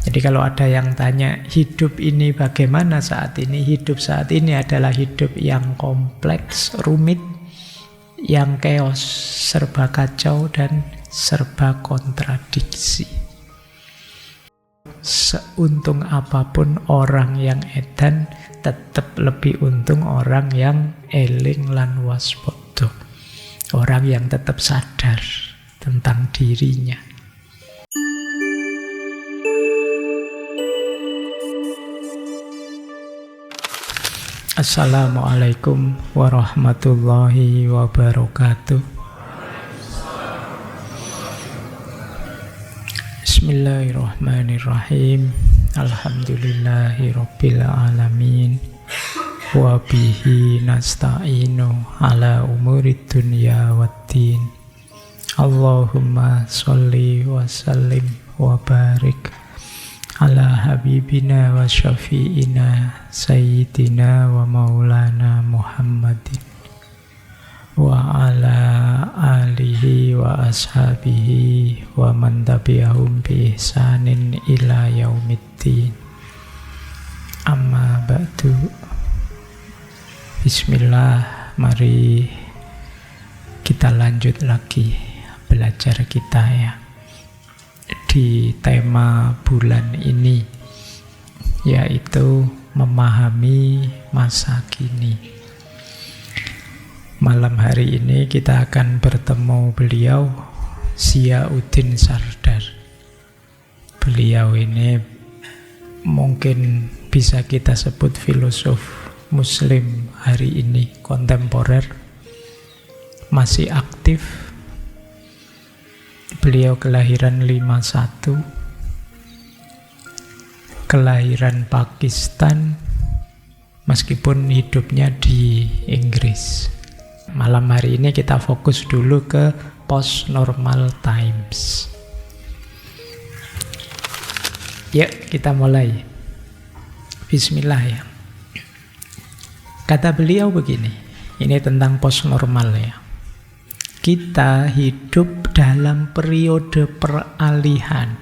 Jadi kalau ada yang tanya hidup ini bagaimana saat ini, hidup saat ini adalah hidup yang kompleks, rumit, yang chaos, serba kacau dan serba kontradiksi. Seuntung apapun orang yang edan, tetap lebih untung orang yang eling lan waspada. Orang yang tetap sadar tentang dirinya. Assalamualaikum warahmatullahi wabarakatuh. Bismillahirrahmanirrahim. Alhamdulillahirabbil alamin. Wa bihi nasta'inu ala umurid dunya waddin. Allahumma sholli wa sallim wa barik ala habibina wa syafi'ina sayyidina wa maulana Muhammadin wa ala alihi wa ashabihi wa man tabi'ahum bi ihsanin ila yaumiddin. Amma ba'du. Bismillah, mari kita lanjut lagi belajar kita ya di tema bulan ini, yaitu memahami masa kini. Malam hari ini kita akan bertemu beliau, Ziauddin Sardar. Beliau ini mungkin bisa kita sebut filosof Muslim hari ini, kontemporer, masih aktif. Beliau kelahiran 51, kelahiran Pakistan, meskipun hidupnya di Inggris. Malam hari ini kita fokus dulu ke post-normal times. Yuk kita mulai. Bismillah ya. Kata beliau begini, ini tentang post-normal ya. Kita hidup dalam periode peralihan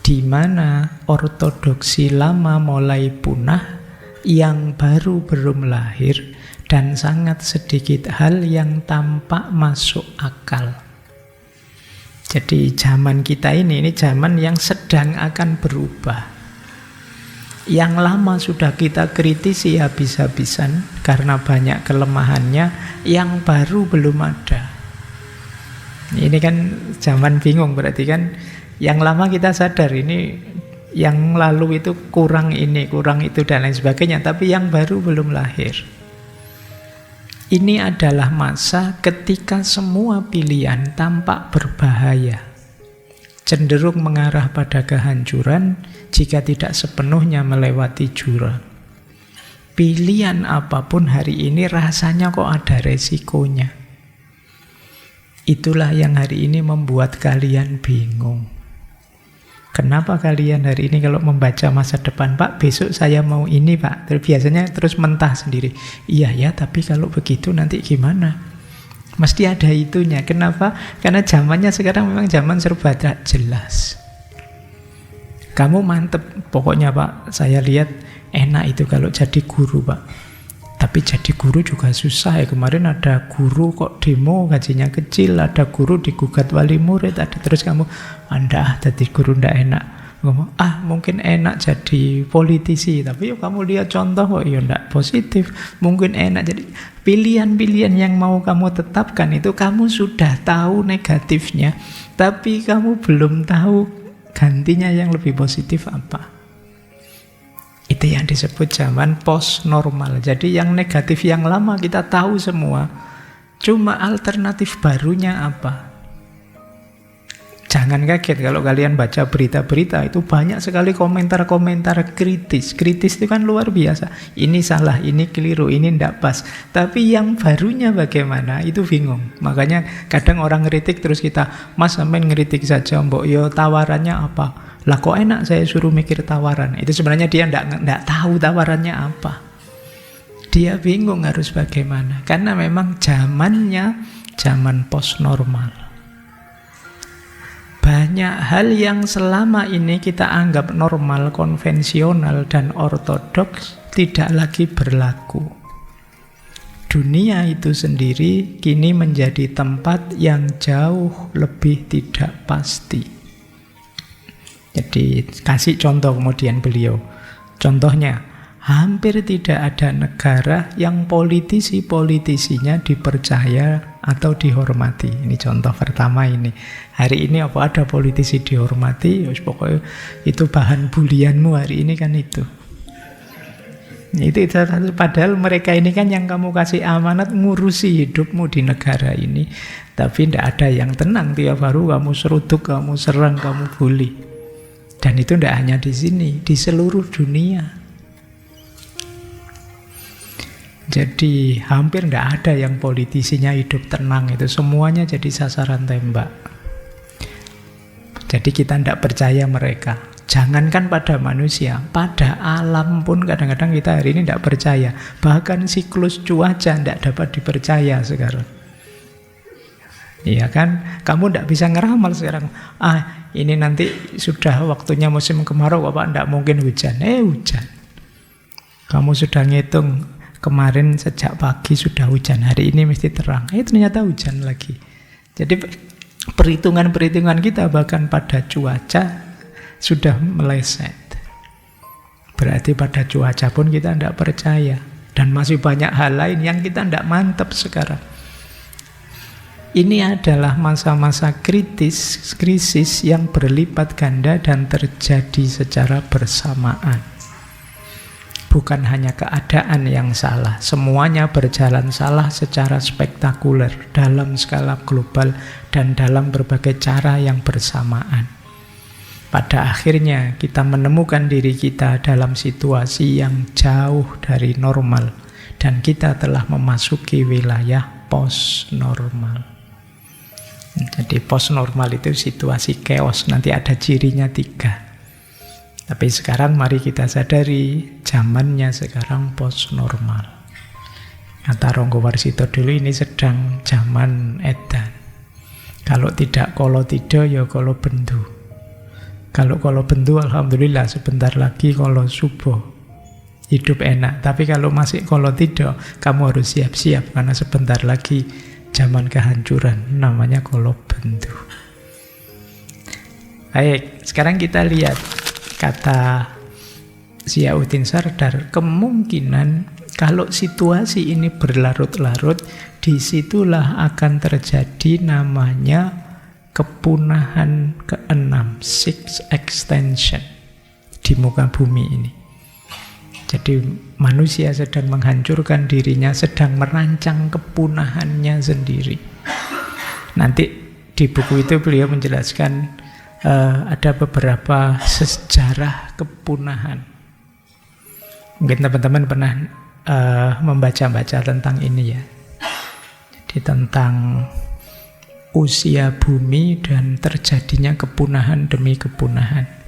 di mana ortodoksi lama mulai punah, yang baru belum lahir, dan sangat sedikit hal yang tampak masuk akal. Jadi zaman kita ini zaman yang sedang akan berubah. Yang lama sudah kita kritisi habis-habisan karena banyak kelemahannya, yang baru belum ada. Ini kan zaman bingung, berarti kan yang lama kita sadar ini, yang lalu itu kurang ini, kurang itu dan lain sebagainya, tapi yang baru belum lahir. Ini adalah masa ketika semua pilihan tampak berbahaya, cenderung mengarah pada kehancuran jika tidak sepenuhnya melewati jurang. Pilihan apapun hari ini rasanya kok ada resikonya. Itulah yang hari ini membuat kalian bingung. Kenapa kalian hari ini kalau membaca masa depan, Pak, besok saya mau ini, Pak. Biasanya terus mentah sendiri. Iya ya, tapi kalau begitu nanti gimana? Mesti ada itunya. Kenapa? Karena zamannya sekarang memang zaman serba tak jelas. Kamu mantep, pokoknya Pak, saya lihat enak itu kalau jadi guru, Pak. Tapi jadi guru juga susah ya. Kemarin ada guru kok demo gajinya kecil, ada guru digugat wali murid, ada terus kamu, Anda jadi guru ndak enak. Ngomong, mungkin enak jadi politisi, tapi yuk kamu lihat contoh kok ya ndak positif. Mungkin enak jadi pilihan-pilihan yang mau kamu tetapkan itu kamu sudah tahu negatifnya, tapi kamu belum tahu gantinya yang lebih positif apa. Itu yang disebut zaman post-normal. Jadi yang negatif yang lama kita tahu semua. Cuma alternatif barunya apa? Jangan kaget kalau kalian baca berita-berita, itu banyak sekali komentar-komentar kritis. Kritis itu kan luar biasa. Ini salah, ini keliru, ini tidak pas. Tapi yang barunya bagaimana? Itu bingung. Makanya kadang orang ngeritik terus kita, Mas sampai ngeritik saja, mbok yo tawarannya apa? Lah kok enak saya suruh mikir tawaran. Itu sebenarnya dia tidak tahu tawarannya apa. Dia bingung harus bagaimana. Karena memang zamannya zaman post normal. banyak hal yang selama ini kita anggap normal, konvensional, dan ortodoks tidak lagi berlaku. Dunia itu sendiri kini menjadi tempat yang jauh lebih tidak pasti. Jadi kasih contoh kemudian beliau. Contohnya, hampir tidak ada negara yang politisi-politisinya dipercaya atau dihormati. Ini contoh pertama ini. Hari ini apa ada politisi dihormati? Yus, pokoknya itu bahan bulianmu hari ini kan itu. Itu padahal mereka ini kan yang kamu kasih amanat ngurusi hidupmu di negara ini. Tapi tidak ada yang tenang. Tiap hari kamu seruduk, kamu serang, kamu bully. Dan itu tidak hanya di sini, di seluruh dunia. Jadi hampir tidak ada yang politisinya hidup tenang. Itu semuanya jadi sasaran tembak. Jadi kita tidak percaya mereka. Jangankan pada manusia, pada alam pun kadang-kadang kita hari ini tidak percaya. Bahkan siklus cuaca tidak dapat dipercaya sekarang. Iya kan? Kamu tidak bisa ngeramal sekarang. Ini nanti sudah waktunya musim kemarau, Bapak tidak mungkin hujan. Hujan. Kamu sudah ngitung kemarin sejak pagi sudah hujan, hari ini mesti terang. Ternyata hujan lagi. Jadi perhitungan-perhitungan kita bahkan pada cuaca sudah meleset. Berarti pada cuaca pun kita tidak percaya. Dan masih banyak hal lain yang kita tidak mantap sekarang. Ini adalah masa-masa krisis yang berlipat ganda dan terjadi secara bersamaan. Bukan hanya keadaan yang salah, semuanya berjalan salah secara spektakuler dalam skala global dan dalam berbagai cara yang bersamaan. Pada akhirnya kita menemukan diri kita dalam situasi yang jauh dari normal dan kita telah memasuki wilayah post-normal. Jadi post-normal itu situasi chaos, nanti ada cirinya 3. Tapi sekarang mari kita sadari zamannya sekarang post-normal. Kata Ronggo Warsito dulu ini sedang zaman edan. Kalau tidak kolo tido ya kolo bendu. Kalau bendu alhamdulillah sebentar lagi kalau subuh hidup enak. Tapi kalau masih kalau tidak, kamu harus siap-siap karena sebentar lagi zaman kehancuran, namanya kalau bendu. Baik, sekarang kita lihat kata Ziauddin Sardar, kemungkinan kalau situasi ini berlarut-larut, disitulah akan terjadi namanya kepunahan ke-6, sixth extension di muka bumi ini. Jadi manusia sedang menghancurkan dirinya, sedang merancang kepunahannya sendiri. Nanti di buku itu beliau menjelaskan ada beberapa sejarah kepunahan. Mungkin teman-teman pernah membaca-baca tentang ini ya. Jadi tentang usia bumi dan terjadinya kepunahan demi kepunahan.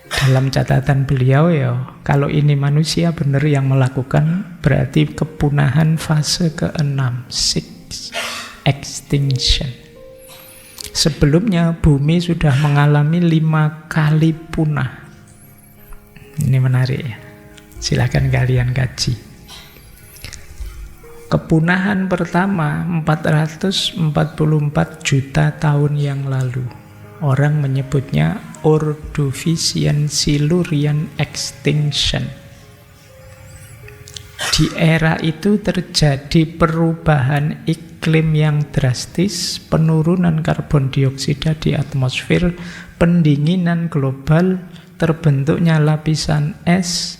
Dalam catatan beliau ya, kalau ini manusia benar yang melakukan, berarti kepunahan fase ke-6, sixth extinction. Sebelumnya bumi sudah mengalami 5 kali punah. Ini menarik ya. Silakan kalian kaji. Kepunahan pertama 444 juta tahun yang lalu. Orang menyebutnya Ordovician Silurian Extinction. Di era itu terjadi perubahan iklim yang drastis, penurunan karbon dioksida di atmosfer, pendinginan global, terbentuknya lapisan es,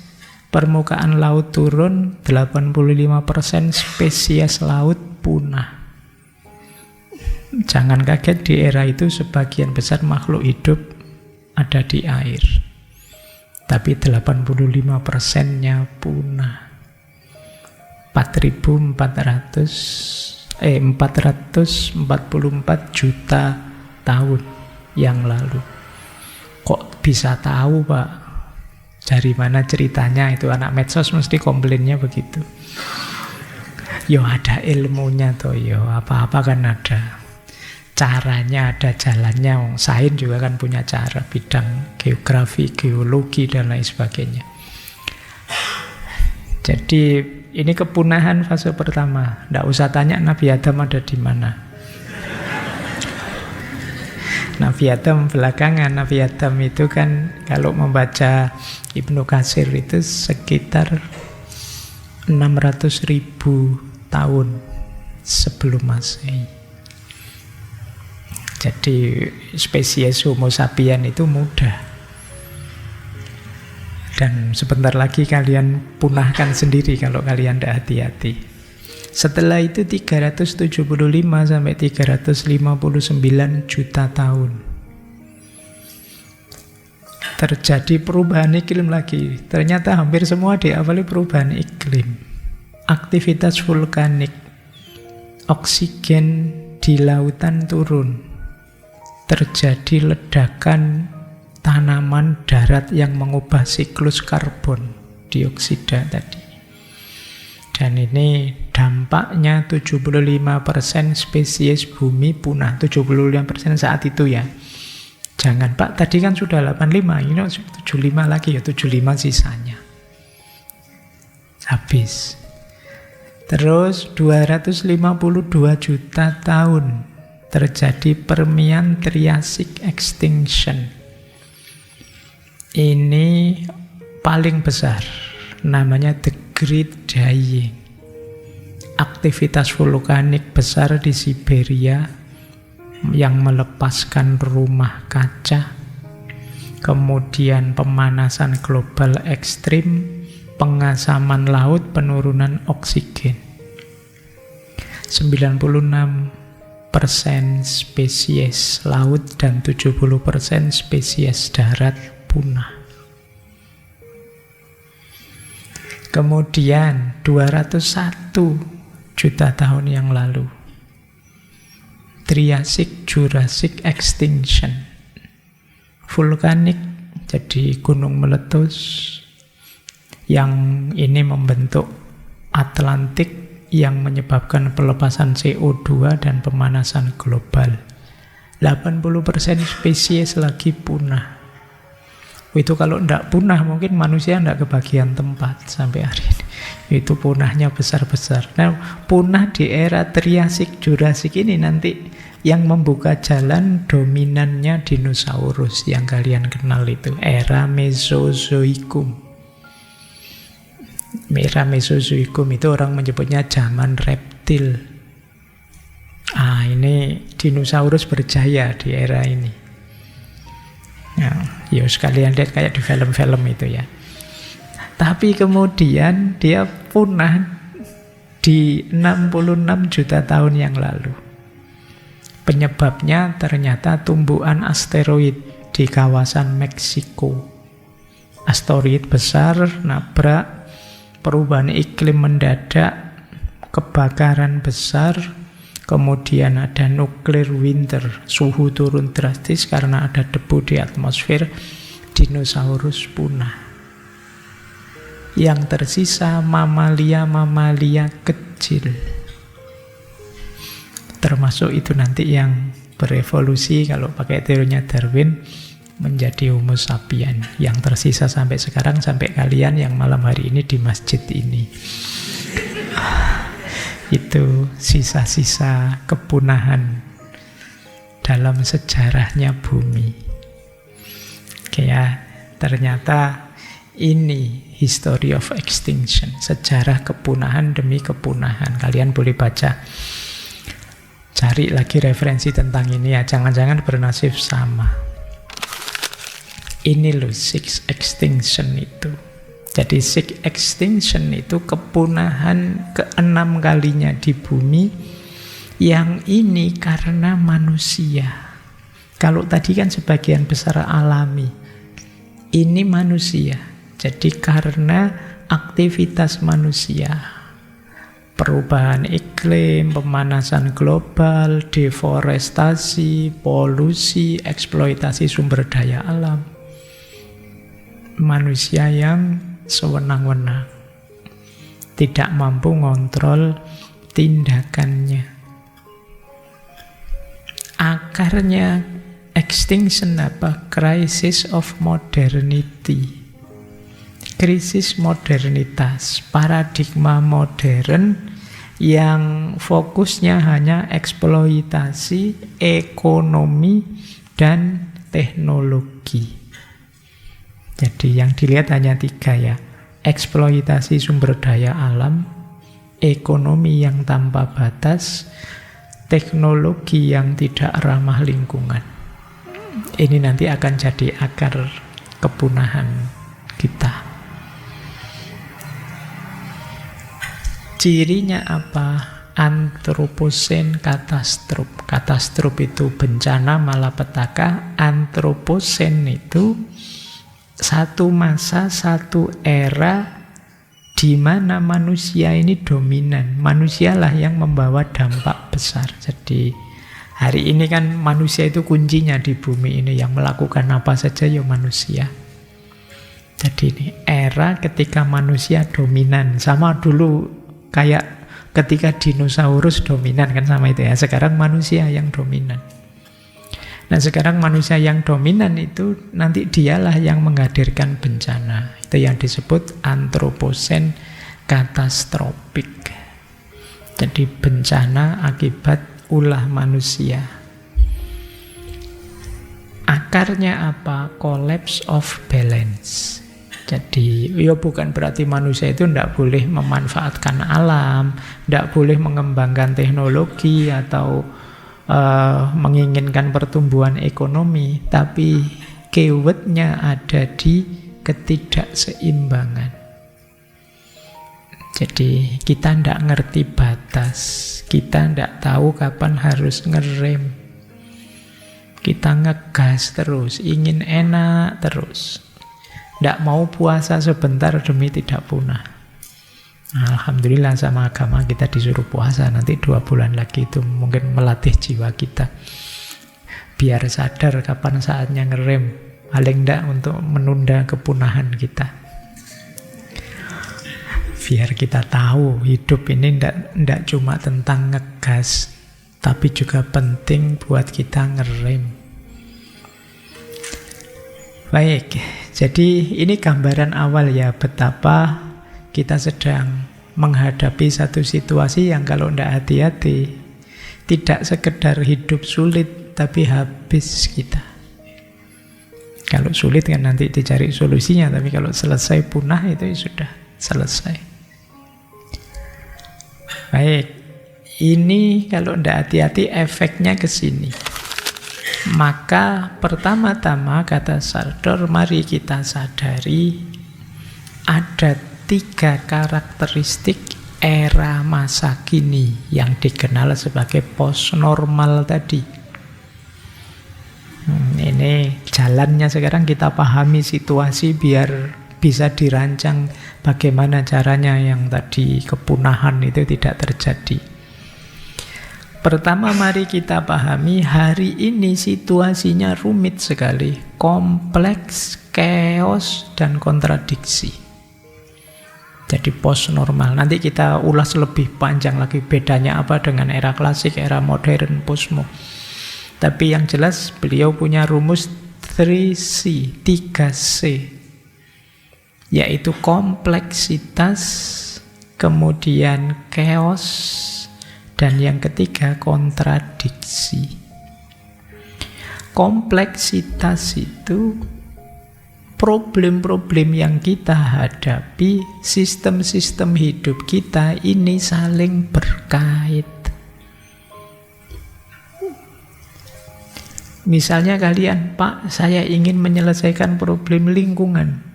permukaan laut turun, 85% spesies laut punah. Jangan kaget, di era itu sebagian besar makhluk hidup ada di air. Tapi 85%-nya punah. 444 juta tahun yang lalu. Kok bisa tahu, Pak? Dari mana ceritanya? Itu anak medsos mesti komplainnya begitu. Yo ada ilmunya toh, yo apa-apa kan ada. caranya, ada jalannya. Sains juga kan punya cara, bidang geografi, geologi, dan lain sebagainya. Jadi ini kepunahan fase pertama. Nggak usah tanya Nabi Adam ada di mana. Nabi Adam belakangan. Nabi Adam itu kan kalau membaca Ibnu Katsir itu sekitar 600.000 tahun sebelum Masehi. Jadi spesies Homo sapiens itu muda. Dan sebentar lagi kalian punahkan sendiri kalau kalian tidak hati-hati. Setelah itu 375 sampai 359 juta tahun. Terjadi perubahan iklim lagi. Ternyata hampir semua diawali perubahan iklim. Aktivitas vulkanik. Oksigen di lautan turun. Terjadi ledakan tanaman darat yang mengubah siklus karbon dioksida tadi. Dan ini dampaknya 75% spesies bumi punah. 75% saat itu ya. Jangan Pak, tadi kan sudah 85, ini 75 lagi ya, 75 sisanya. Habis. Terus 252 juta tahun terjadi Permian Triassic Extinction. Ini paling besar, namanya The Great Dying. Aktivitas vulkanik besar di Siberia yang melepaskan rumah kaca, kemudian pemanasan global ekstrim, pengasaman laut, penurunan oksigen. 96% spesies laut dan 70% spesies darat punah. Kemudian 201 juta tahun yang lalu, Triassic-Jurassic Extinction. Vulkanik, jadi gunung meletus yang ini membentuk Atlantik yang menyebabkan pelepasan CO2 dan pemanasan global. 80% spesies lagi punah. Itu kalau tidak punah mungkin manusia tidak kebagian tempat sampai hari ini. Itu punahnya besar-besar. Nah, punah di era Triassic Jurassic ini nanti yang membuka jalan dominannya dinosaurus yang kalian kenal itu, era Mesozoikum. Era Mesozoikum itu orang menyebutnya zaman reptil. Ini dinosaurus berjaya di era ini. Ya sekalian lihat kayak di film-film itu ya. Tapi kemudian dia punah di 66 juta tahun yang lalu. Penyebabnya ternyata tumbuhan asteroid di kawasan Meksiko. Asteroid besar nabrak, perubahan iklim mendadak, kebakaran besar, kemudian ada nuclear winter, suhu turun drastis karena ada debu di atmosfer, dinosaurus punah. Yang tersisa mamalia-mamalia kecil. Termasuk itu nanti yang berevolusi kalau pakai teorinya Darwin menjadi Homo sapiens. Yang tersisa sampai sekarang, sampai kalian yang malam hari ini di masjid ini. Itu sisa-sisa kepunahan dalam sejarahnya bumi. Oke ya, ternyata ini history of extinction, sejarah kepunahan demi kepunahan. Kalian boleh baca, cari lagi referensi tentang ini ya, jangan-jangan bernasib sama. Ini loh sixth extinction itu. Jadi sixth extinction itu kepunahan ke-6 kalinya di bumi. Yang ini karena manusia. Kalau tadi kan sebagian besar alami, ini manusia. Jadi karena aktivitas manusia, perubahan iklim, pemanasan global, deforestasi, polusi, eksploitasi sumber daya alam, manusia yang sewenang-wenang, tidak mampu ngontrol tindakannya. akarnya extinction apa? Crisis of modernity. Krisis modernitas, paradigma modern yang fokusnya hanya eksploitasi ekonomi dan teknologi. Jadi yang dilihat hanya 3 ya. Eksploitasi sumber daya alam, ekonomi yang tanpa batas, teknologi yang tidak ramah lingkungan. Ini nanti akan jadi akar kepunahan kita. Cirinya apa? Antroposen katastrof. Katastrof itu bencana malapetaka. Antroposen itu satu masa, satu era di mana manusia ini dominan. Manusialah yang membawa dampak besar. Jadi hari ini kan manusia itu kuncinya di bumi ini. Yang melakukan apa saja ya manusia. Jadi ini era ketika manusia dominan. Sama dulu kayak ketika dinosaurus dominan kan sama itu ya. Sekarang manusia yang dominan. Nah sekarang manusia yang dominan itu nanti dialah yang menghadirkan bencana. Itu yang disebut antroposen katastrofik. Jadi bencana akibat ulah manusia. Akarnya apa? Collapse of balance. Jadi ya bukan berarti manusia itu tidak boleh memanfaatkan alam, tidak boleh mengembangkan teknologi atau menginginkan pertumbuhan ekonomi, tapi keywordnya ada di ketidakseimbangan. Jadi kita tidak ngerti batas, kita tidak tahu kapan harus ngerem, kita ngegas terus, ingin enak terus. Tidak mau puasa sebentar demi tidak punah. Alhamdulillah sama agama kita disuruh puasa. Nanti 2 bulan lagi itu mungkin melatih jiwa kita. Biar sadar kapan saatnya ngerem. Paling tidak untuk menunda kepunahan kita. Biar kita tahu hidup ini tidak cuma tentang ngegas. Tapi juga penting buat kita ngerem. Baik, jadi ini gambaran awal ya betapa kita sedang menghadapi satu situasi yang kalau tidak hati-hati tidak sekedar hidup sulit tapi habis kita. Kalau sulit kan nanti dicari solusinya, tapi kalau selesai punah itu sudah selesai. Baik, ini kalau tidak hati-hati efeknya ke sini. Maka pertama-tama kata Sartor, mari kita sadari ada 3 karakteristik era masa kini yang dikenal sebagai post-normal tadi. Ini jalannya sekarang kita pahami situasi biar bisa dirancang bagaimana caranya yang tadi kepunahan itu tidak terjadi. Pertama mari kita pahami hari ini situasinya rumit sekali, kompleks, chaos, dan kontradiksi. Jadi post normal. Nanti kita ulas lebih panjang lagi bedanya apa dengan era klasik, era modern, posmo. Tapi yang jelas beliau punya rumus 3C, 3C. Yaitu kompleksitas, kemudian chaos, dan yang ketiga kontradiksi. Kompleksitas itu problem-problem yang kita hadapi, sistem-sistem hidup kita ini saling berkait. Misalnya kalian, Pak, saya ingin menyelesaikan problem lingkungan.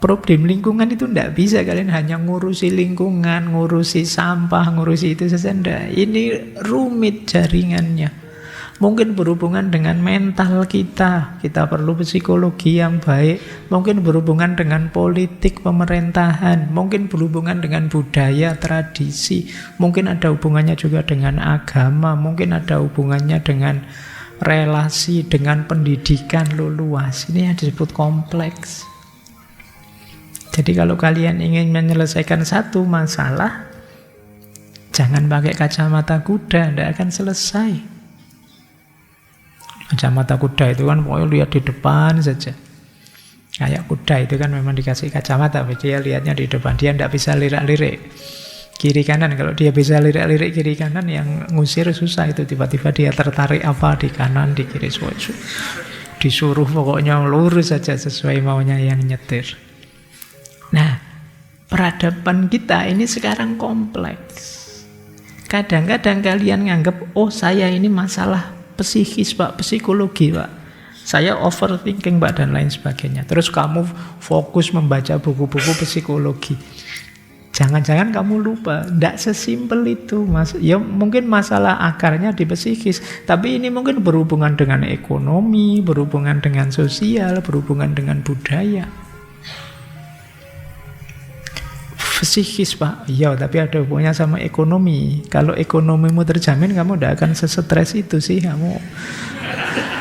Problem lingkungan itu tidak bisa kalian hanya ngurusi lingkungan, ngurusi sampah, ngurusi itu saja. Tidak. Ini rumit jaringannya. Mungkin berhubungan dengan mental kita. Kita perlu psikologi yang baik. Mungkin berhubungan dengan politik pemerintahan. Mungkin berhubungan dengan budaya, tradisi. Mungkin ada hubungannya juga dengan agama. Mungkin ada hubungannya dengan relasi, dengan pendidikan luas. Ini yang disebut kompleks. Jadi kalau kalian ingin menyelesaikan satu masalah, jangan pakai kacamata kuda, tidak akan selesai. Kacamata kuda itu kan pokoknya lihat di depan saja. Kayak kuda itu kan memang dikasih kacamata, dia lihatnya di depan, dia tidak bisa lirik-lirik kiri kanan. Kalau dia bisa lirik-lirik kiri kanan, yang ngusir susah itu. Tiba-tiba dia tertarik apa di kanan, di kiri, disuruh pokoknya lurus saja sesuai maunya yang nyetir. Nah, peradaban kita ini sekarang kompleks. Kadang-kadang kalian nganggap, oh saya ini masalah psikis Pak, psikologi Pak, saya overthinking Pak, dan lain sebagainya. Terus kamu fokus membaca buku-buku psikologi. Jangan-jangan kamu lupa, tidak sesimpel itu Mas. Ya mungkin masalah akarnya di psikis, tapi ini mungkin berhubungan dengan ekonomi, berhubungan dengan sosial, berhubungan dengan budaya. Psikis Pak, iya, tapi ada hubungannya sama ekonomi. Kalau ekonomimu terjamin, kamu tidak akan sesetres itu sih. Kamu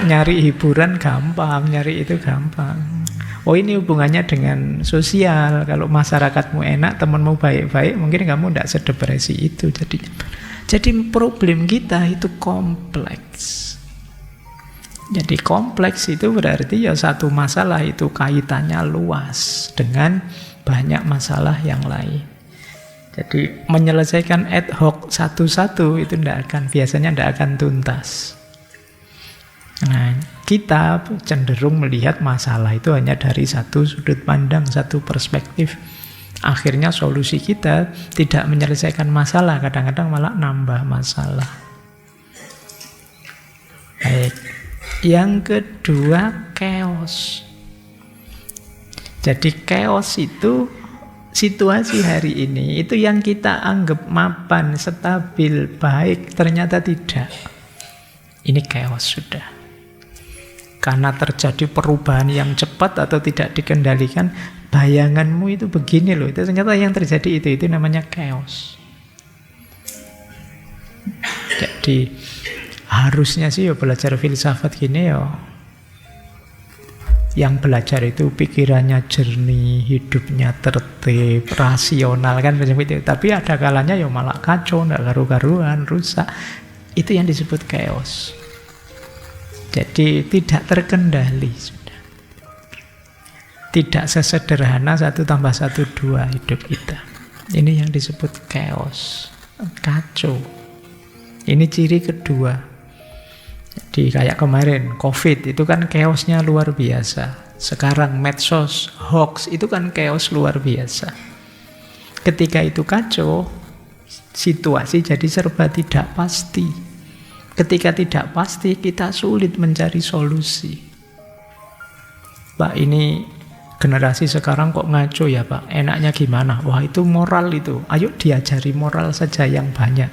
nyari hiburan gampang, nyari itu gampang. Oh, ini hubungannya dengan sosial. Kalau masyarakatmu enak, temanmu baik-baik, mungkin kamu tidak sedepresi itu. Jadi problem kita itu kompleks. Jadi kompleks itu berarti ya satu masalah itu kaitannya luas dengan banyak masalah yang lain. Jadi menyelesaikan ad hoc satu-satu itu biasanya tidak akan tuntas. Nah, kita cenderung melihat masalah itu hanya dari satu sudut pandang, satu perspektif. Akhirnya solusi kita tidak menyelesaikan masalah, kadang-kadang malah nambah masalah. Baik. Yang kedua, chaos. Jadi chaos itu situasi hari ini, itu yang kita anggap mapan, stabil, baik, ternyata tidak. Ini chaos sudah. Karena terjadi perubahan yang cepat atau tidak dikendalikan, bayanganmu itu begini loh. Itu ternyata yang terjadi itu namanya chaos. Jadi harusnya sih ya belajar filsafat gini ya, yang belajar itu pikirannya jernih, hidupnya tertib, rasional kan begitu. Tapi ada kalanya ya malah kacau, nggak karu-karuan, rusak. Itu yang disebut chaos. Jadi tidak terkendali sudah. Tidak sesederhana 1 + 1 2 hidup kita. Ini yang disebut chaos, kacau. Ini ciri kedua. Jadi kayak kemarin COVID itu kan chaosnya luar biasa. Sekarang medsos, hoax itu kan chaos luar biasa. Ketika itu kacau, situasi jadi serba tidak pasti. Ketika tidak pasti, kita sulit mencari solusi. Pak, ini generasi sekarang kok ngaco ya Pak? Enaknya gimana? Wah, itu moral itu. Ayo diajari moral saja yang banyak.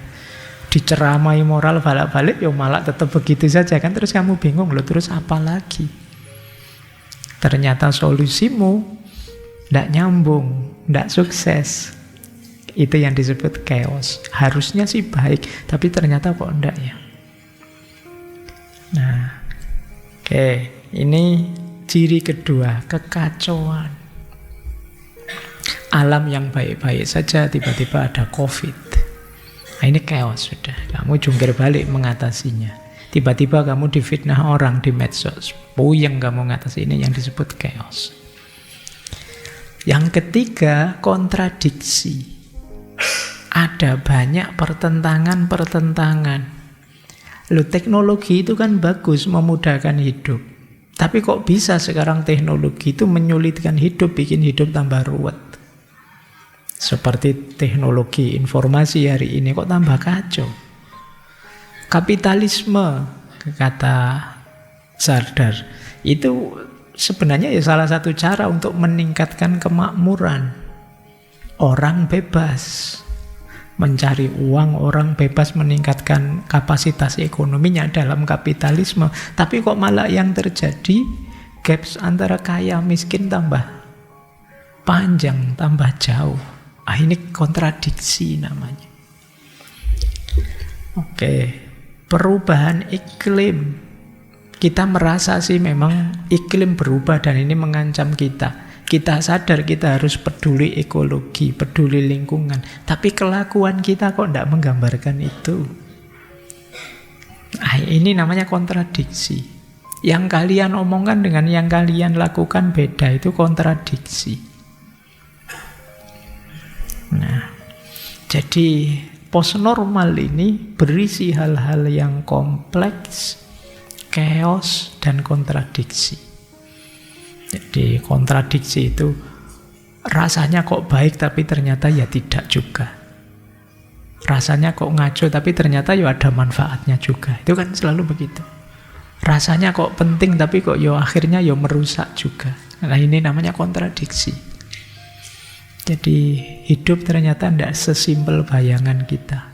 Diceramai moral balik-balik, ya malah tetap begitu saja kan. Terus kamu bingung loh, terus apa lagi? Ternyata solusimu tidak nyambung, tidak sukses. Itu yang disebut chaos. Harusnya sih baik, tapi ternyata kok enggak ya. Nah, oke, ini ciri kedua, kekacauan. Alam yang baik-baik saja tiba-tiba ada COVID. Nah, ini chaos sudah. Kamu jungkir balik mengatasinya. Tiba-tiba kamu difitnah orang di medsos. Puyeng kamu mengatasi, ini yang disebut chaos. Yang ketiga, kontradiksi. Ada banyak pertentangan-pertentangan. Loh, teknologi itu kan bagus, memudahkan hidup. Tapi kok bisa sekarang teknologi itu menyulitkan hidup, bikin hidup tambah ruwet. Seperti teknologi informasi hari ini kok tambah kacau. Kapitalisme, kata Sardar, itu sebenarnya ya salah satu cara untuk meningkatkan kemakmuran. Orang bebas mencari uang, orang bebas meningkatkan kapasitas ekonominya dalam kapitalisme. Tapi kok malah yang terjadi, gaps antara kaya miskin tambah panjang, tambah jauh. Ini kontradiksi namanya. Oke, perubahan iklim. Kita merasa sih memang iklim berubah dan ini mengancam kita. Kita sadar kita harus peduli ekologi, peduli lingkungan. Tapi kelakuan kita kok tidak menggambarkan itu. Ini namanya kontradiksi. Yang kalian omongkan dengan yang kalian lakukan beda, itu kontradiksi. Nah, jadi postnormal ini berisi hal-hal yang kompleks, chaos, dan kontradiksi. Jadi kontradiksi itu rasanya kok baik tapi ternyata ya tidak juga. Rasanya kok ngaco tapi ternyata ya ada manfaatnya juga. Itu kan selalu begitu. Rasanya kok penting tapi kok ya akhirnya ya merusak juga. Nah, ini namanya kontradiksi. Jadi hidup ternyata tidak sesimpel bayangan kita.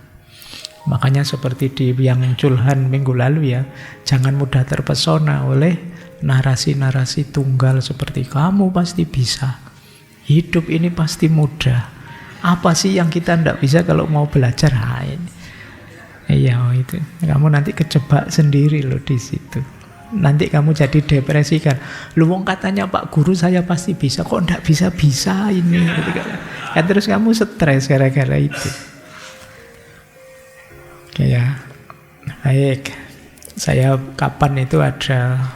Makanya seperti di yang Culhan minggu lalu ya, jangan mudah terpesona oleh narasi-narasi tunggal seperti kamu pasti bisa. Hidup ini pasti mudah. Apa sih yang kita tidak bisa kalau mau belajar? Iya itu. Kamu nanti kejebak sendiri loh di situ. Nanti kamu jadi depresi kan. Lu wong katanya Pak Guru saya pasti bisa, kok ndak bisa-bisa ini gitu kan. Ya terus kamu stres gara-gara itu. Oke ya. Baik. Saya kapan itu ada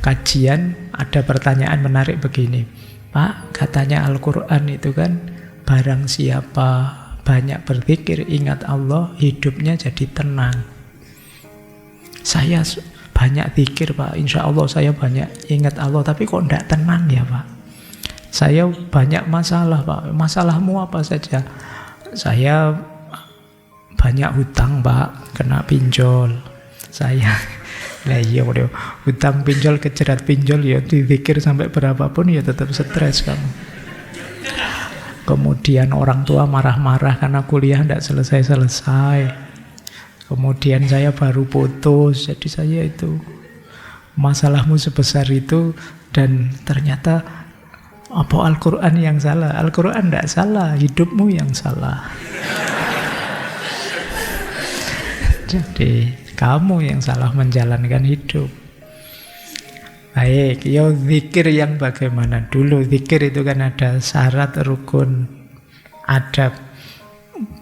kajian, ada pertanyaan menarik begini. Pak, katanya Al-Qur'an itu kan barang siapa banyak berzikir ingat Allah, hidupnya jadi tenang. Saya banyak zikir Pak, insya Allah saya banyak ingat Allah, tapi kok tidak tenang ya Pak? Saya banyak masalah Pak. Masalahmu apa saja? Saya banyak hutang Pak, kena pinjol. Saya, nah iya udah hutang pinjol, kejerat pinjol ya, dizikir sampai berapapun ya tetap stres kamu. Kemudian orang tua marah-marah karena kuliah tidak selesai-selesai. Kemudian saya baru putus, jadi saya itu masalahmu sebesar itu, dan ternyata apa Al-Quran yang salah? Al-Quran tidak salah, hidupmu yang salah. Jadi kamu yang salah menjalankan hidup. Baik, ya zikir yang bagaimana dulu? Zikir itu kan ada syarat, rukun, adab,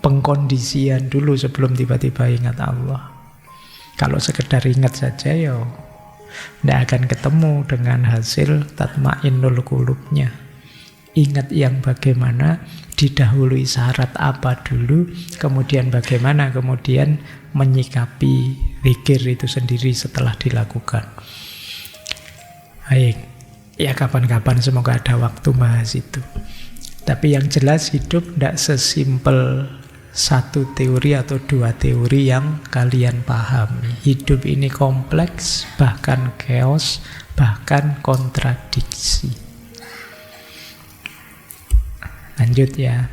pengkondisian dulu sebelum tiba-tiba ingat Allah. Kalau sekedar ingat saja ya tidak akan ketemu dengan hasil tatma'innul qulubnya. Ingat yang bagaimana, didahului syarat apa dulu, kemudian bagaimana kemudian menyikapi zikir itu sendiri setelah dilakukan. Baik, ya kapan-kapan semoga ada waktu bahas itu. Tapi yang jelas hidup tidak sesimpel satu teori atau dua teori yang kalian pahami. Hidup ini kompleks, bahkan chaos, bahkan kontradiksi. Lanjut ya.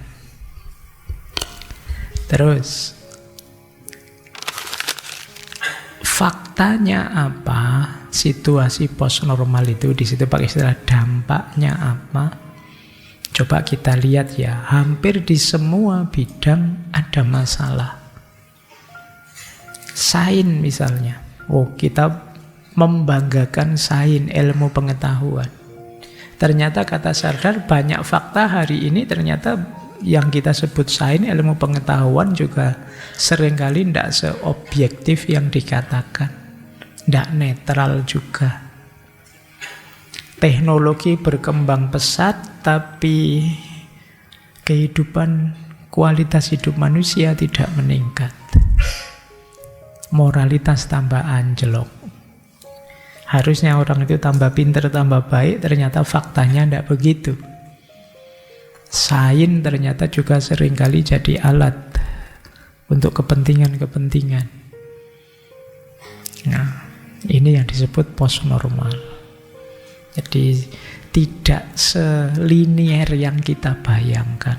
Terus, faktanya apa? Situasi postnormal itu di situ pakai istilah dampaknya apa? Coba kita lihat ya, hampir di semua bidang ada masalah. Sains misalnya. Oh, kita membanggakan sains, ilmu pengetahuan. Ternyata kata Sardar banyak fakta hari ini ternyata yang kita sebut sains, ilmu pengetahuan juga seringkali tidak seobjektif yang dikatakan. Tidak netral juga. Teknologi berkembang pesat, tapi kehidupan, kualitas hidup manusia tidak meningkat. Moralitas tambah anjlok. Harusnya orang itu tambah pintar, tambah baik, ternyata faktanya tidak begitu. Sains ternyata juga seringkali jadi alat untuk kepentingan-kepentingan. Nah, ini yang disebut postnormal. Jadi tidak selinier yang kita bayangkan.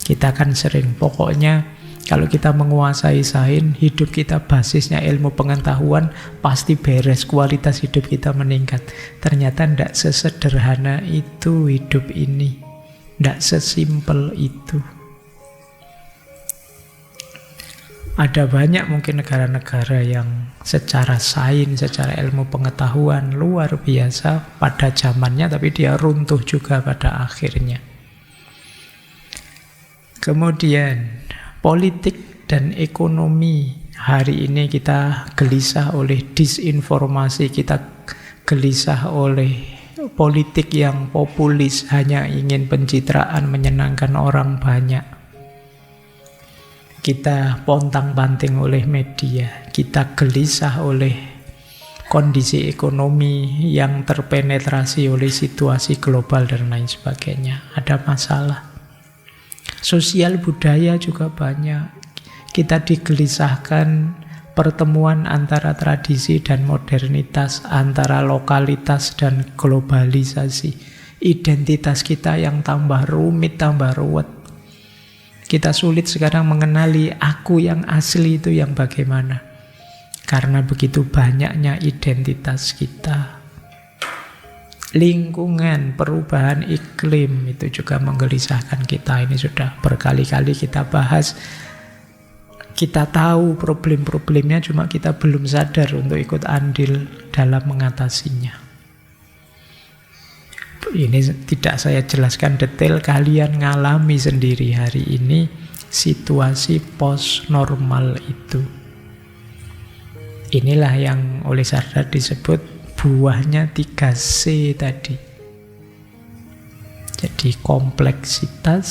Kita kan sering, pokoknya kalau kita menguasai sains, hidup kita basisnya ilmu pengetahuan, pasti beres, kualitas hidup kita meningkat. Ternyata tidak sesederhana itu hidup ini. Tidak sesimpel itu. Ada banyak mungkin negara-negara yang secara sains, secara ilmu pengetahuan luar biasa pada zamannya, tapi dia runtuh juga pada akhirnya. Kemudian politik dan ekonomi. Hari ini kita gelisah oleh disinformasi, kita gelisah oleh politik yang populis, hanya ingin pencitraan, menyenangkan orang banyak. Kita pontang-panting oleh media, kita gelisah oleh kondisi ekonomi yang terpenetrasi oleh situasi global dan lain sebagainya. Ada masalah. Sosial budaya juga banyak. Kita digelisahkan pertemuan antara tradisi dan modernitas, antara lokalitas dan globalisasi. Identitas kita yang tambah rumit, tambah ruwet. Kita sulit sekarang mengenali aku yang asli itu yang bagaimana. Karena begitu banyaknya identitas kita. Lingkungan, perubahan iklim itu juga menggelisahkan kita. Ini sudah berkali-kali kita bahas. Kita tahu problem-problemnya, cuma kita belum sadar untuk ikut andil dalam mengatasinya. Ini tidak saya jelaskan detail, kalian ngalami sendiri hari ini situasi post-normal itu. Inilah yang oleh Sartre disebut buahnya 3C tadi. Jadi kompleksitas,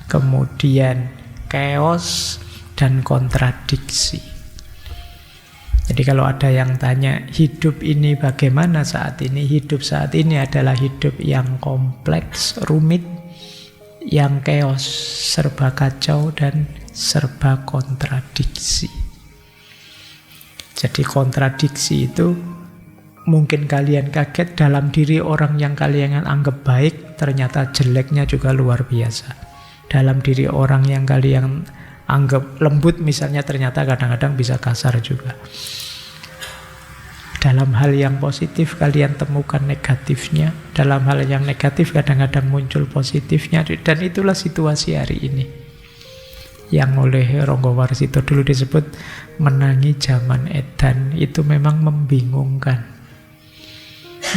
kemudian chaos, dan kontradiksi. Jadi kalau ada yang tanya, hidup ini bagaimana saat ini? Hidup saat ini adalah hidup yang kompleks, rumit, yang chaos, serba kacau, dan serba kontradiksi. Jadi kontradiksi itu mungkin kalian kaget, dalam diri orang yang kalian anggap baik, ternyata jeleknya juga luar biasa. Dalam diri orang yang kalian anggap lembut misalnya, ternyata kadang-kadang bisa kasar juga. Dalam hal yang positif kalian temukan negatifnya, dalam hal yang negatif kadang-kadang muncul positifnya. Dan itulah situasi hari ini yang oleh Ronggo Warsito dulu disebut menangi zaman edan. Itu memang membingungkan.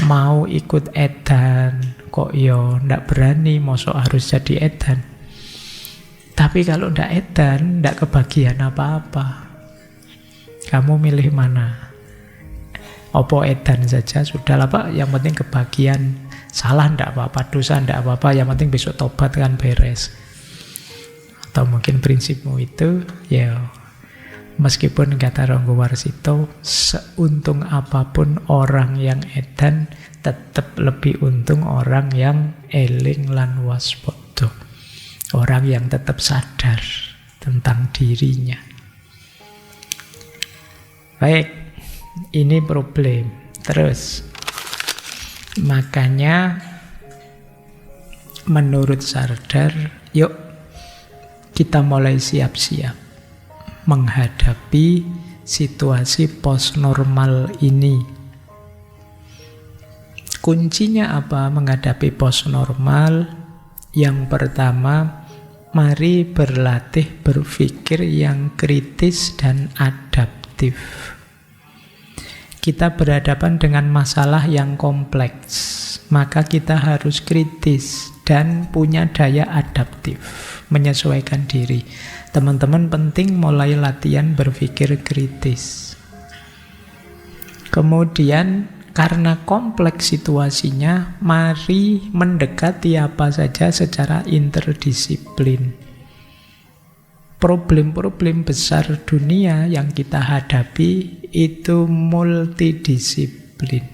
Mau ikut edan kok yo ndak berani, mosok harus jadi edan. Tapi kalau ndak edan, ndak kebagian apa-apa. Kamu milih mana? Opo edan saja, sudahlah Pak, yang penting kebagian. Salah ndak apa-apa, dosa ndak apa-apa, yang penting besok tobat kan beres. Atau mungkin prinsipmu itu, ya meskipun kata Ronggo Warsito, seuntung apapun orang yang edan, tetap lebih untung orang yang eling lan waspada. Orang yang tetap sadar tentang dirinya. Baik, ini problem. Terus, makanya menurut Sartre, yuk kita mulai siap-siap menghadapi situasi post-normal ini. Kuncinya apa menghadapi post-normal? Yang pertama, mari berlatih berpikir yang kritis dan adaptif. Kita berhadapan dengan masalah yang kompleks, maka kita harus kritis dan punya daya adaptif, menyesuaikan diri. Teman-teman penting mulai latihan berpikir kritis. Kemudian, karena kompleks situasinya, mari mendekati apa saja secara interdisiplin. Problem-problem besar dunia yang kita hadapi itu multidisiplin.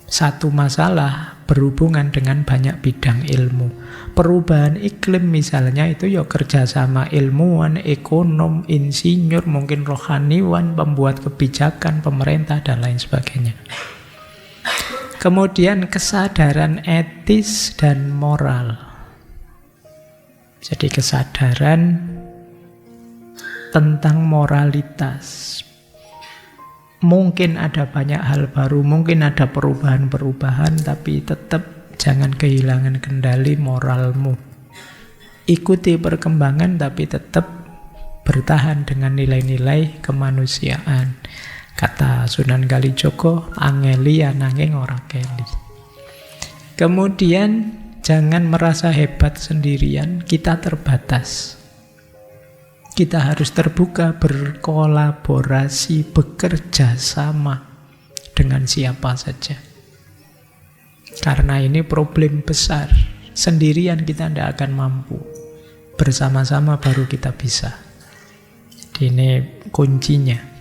Satu masalah berhubungan dengan banyak bidang ilmu. Perubahan iklim misalnya itu ya kerjasama ilmuwan, ekonom, insinyur, mungkin rohaniwan, pembuat kebijakan, pemerintah, dan lain sebagainya. Kemudian kesadaran etis dan moral. Jadi kesadaran tentang moralitas. Mungkin ada banyak hal baru, mungkin ada perubahan-perubahan, tapi tetap jangan kehilangan kendali moralmu. Ikuti perkembangan, tapi tetap bertahan dengan nilai-nilai kemanusiaan. Kata Sunan Kalijaga, angeli ananging ora keli. Kemudian jangan merasa hebat sendirian, kita terbatas. Kita harus terbuka, berkolaborasi, bekerja sama dengan siapa saja. Karena ini problem besar. Sendirian kita tidak akan mampu. Bersama-sama baru kita bisa. Jadi ini kuncinya.